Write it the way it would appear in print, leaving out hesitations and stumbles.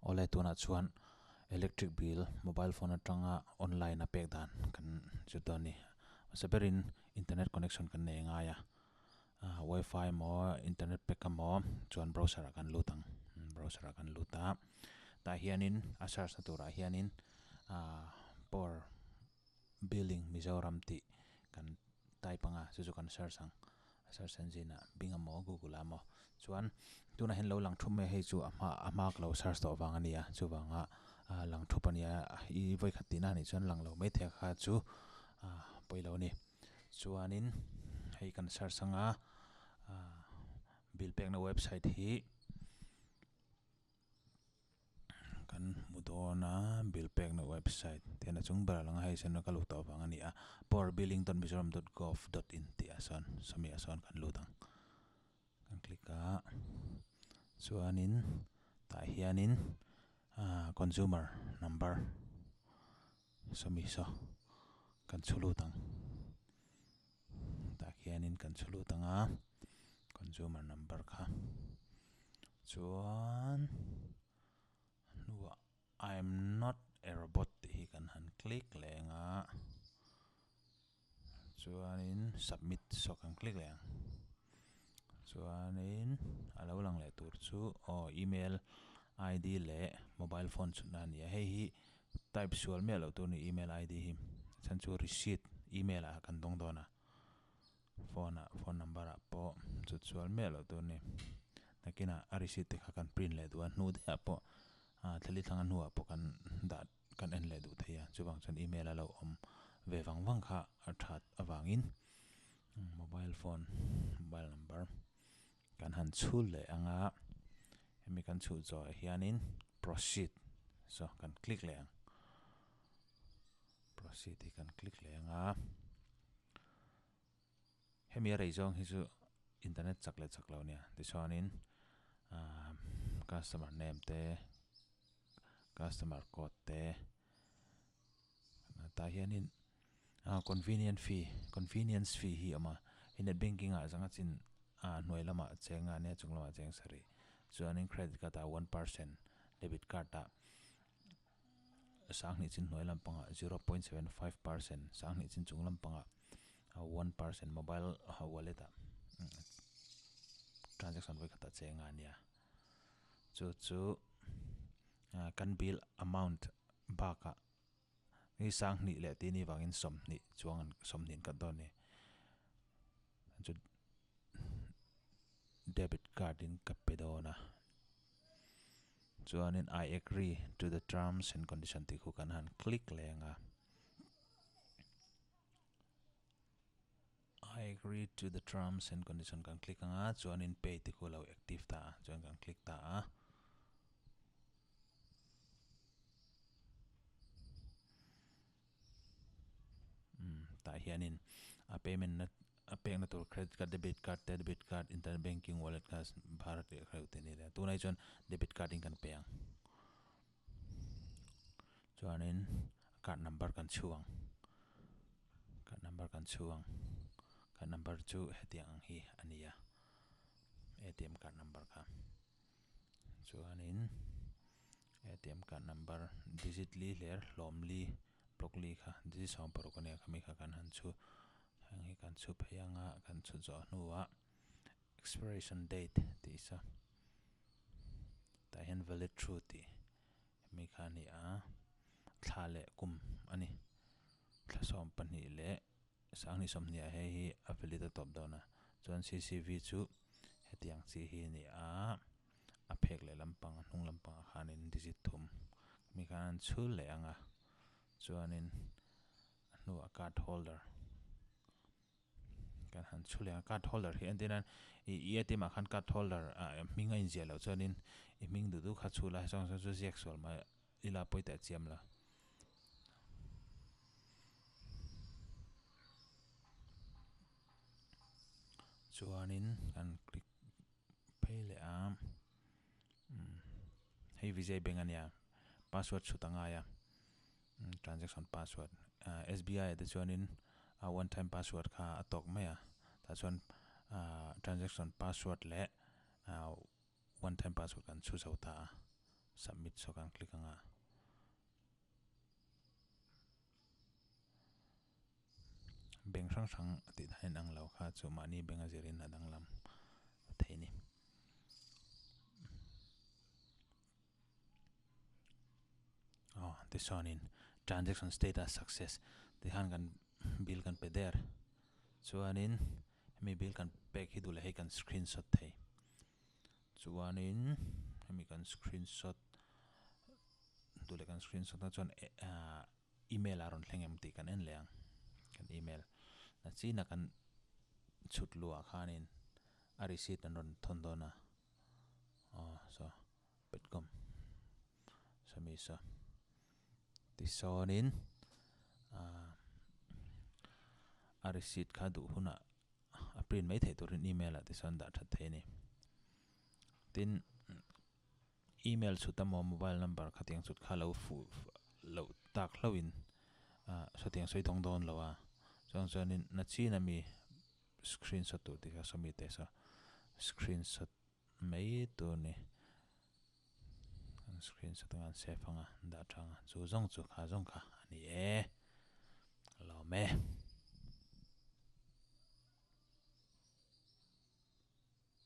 ole tuna chuan electric bill mobile phone atanga online a pek dan kan chutoni saberin internet connection kan ne nga ya wifi mo internet pek mo chuan browser kan luta ta hianin asar satura hianin por billing Mizoram ti kan taipanga chu kan search engine binga mo google mo chuan tuna hen lo lang thum me hei chu ama lo search to wang ania chu wanga lang thupania I voi khatina ni chuan lang lo mai the kha chu poilo ni chuanin hei kan search anga bill pek na website hi kan mudona bill pek na website tena chung bar lang hai sen ka lu to wang ania porbilling.mizoram.gov.in ti ason sami ason kan lutang kan klika chuanin ta hianin consumer number sami so kan chulutang ta hianin kan chulutanga consumer number kha chuan nuwa I'm not a robot hi kan han click lenga chuanin submit so kan click leng chuanin alo lang le tur chu email ID le mobile phone chuna ni hei hi type sual me lo tu ni email ID hi chan chu receipt email a kan dong dona phone number a po chu sual me lo tu ni nakina a receipt te kha kan print le duan nu de apo thali thanga nu apo kan dat kan en le du thia chuwang chan email alo ve wang kha athat awangin mobile number kan han chul le anga hemi kan chu zo hianin proceed so kan click le proceed hi kan click le anga hemi rei zong hi chu internet chaklo nia ti chuanin customer name te customer code te ta hianin convenience fee hi ama internet banking a zanga chin hnuai lama chenga ne chunglama cheng sari chuanin credit card 1% debit card sangni chin hnuai lampanga 0.75% sangni chin chunglampanga 1% mobile wallet transaction voi khata chenga nia chu kan bill amount baka ni sangni le ti ni wangin somni chuangan somnin ka doni chu debit card in kapedona chuanin I agree to the terms and conditions ti khu kan han click lenga I agree to the terms and conditions kan click anga chuanin pay ti khu lo active ta chuan kan click ta ta hianin payment na pay na tur credit card debit card internet banking wallet ka bharat le khauti ni le tunai chon debit card in kan payang chuanin card number kan chuang card number chu hetiang hi ania ATM card number ka chuanin ATM card number digit li ler lom li block li kha digit som par ko ne khami kha kan han chu hangi kan chu phayanga kan chu zo nuwa expiration date ti sa ta hen valid true ti mi kha ni thla le kum ani thla som pani le sangni somni a hei affiliate top dona chuan CCV chu hetiang chi hi ni a phek le lampang hnung lampang khanin digit thum mi khan chul le anga chuanin nuwa card holder kan han chule card holder hi antinan ATM khan card holder minga in zelo chuanin I ming du kha chula song chu sexual ma ila poita chiamla chuanin kan click pay le hei Vijay Bank ania password chutanga ya transaction password SBI te chuanin one time password kha atok maya ta chuan transaction password le one time password kan chu chota submit so kan click anga beng sang ti hain ang lo kha chu mani benga zerin adang lam theini this one in transaction status success ti han kan bill kan pe der chuanin mi bill kan pek hi dul he kan screenshot thei chuanin mi kan screenshot dule kan screenshot na chuan email aron thlengem ti kan en leang kan email na china kan chut lua khanin a receipt an ron thon dona so petcom sami so tisonin a receipt kha du huna a print mai thei turin email a tison da that thei ni tin email chutamo mobile number khatiang chut kha lo tak hlawin sotiang soi dong don lawa chuanin na china mi screenshot tu ti kha sami te so screenshot mai tu ni screenshot ngan save anga da thanga chu zong chu kha ani e lo me